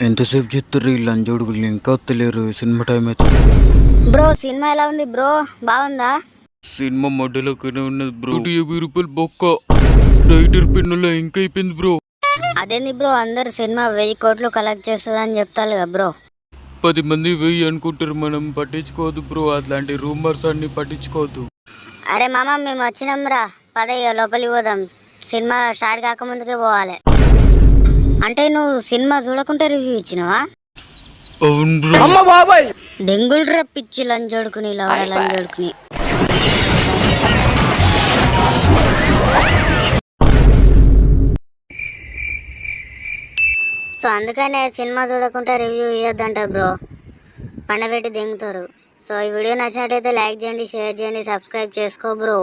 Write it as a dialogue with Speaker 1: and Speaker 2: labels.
Speaker 1: ఎంతసేపు చెప్తారు ఈ లంజోడుగులు ఇంకా వస్తలేరు. సినిమా టైం అయితే
Speaker 2: బ్రో సినిమా ఎలా ఉంది బ్రో? బాగుందా?
Speaker 1: సినిమా మధ్యలోనే ఉన్నది బ్రో. 50 రూపాయలు బొక్క రైటర్ పెన్నులో ఇంకా అయిపోయింది బ్రో.
Speaker 2: అదేంది బ్రో, అందరు సినిమా 1000 కోట్లు కలెక్ట్ చేస్తుందని చెప్తారు కదా బ్రో.
Speaker 1: 10 మంది వెయ్యి అనుకుంటారు, మనం పట్టించుకోవద్దు బ్రో. అట్లాంటి రూమర్స్ అన్ని పట్టించుకోవద్దు.
Speaker 2: అరే మామ, మేము వచ్చినాం రా, పదయ్య లోపలికి పోదాం. సినిమా స్టార్ట్ కాకముందుకే పోవాలి. అంటే నువ్వు సినిమా చూడకుంటే రివ్యూ ఇచ్చినావా?
Speaker 1: అవును బ్రో.
Speaker 2: డెంగులు రప్పించి లంజోడుకుని లంజోడుకుని. సో అందుకనే సినిమా చూడకుంటే రివ్యూ ఇవ్వద్దంట బ్రో, పండబెట్టి దెంగుతారు. సో ఈ వీడియో నచ్చినట్టయితే లైక్ చేయండి, షేర్ చేయండి, సబ్స్క్రైబ్ చేసుకో బ్రో.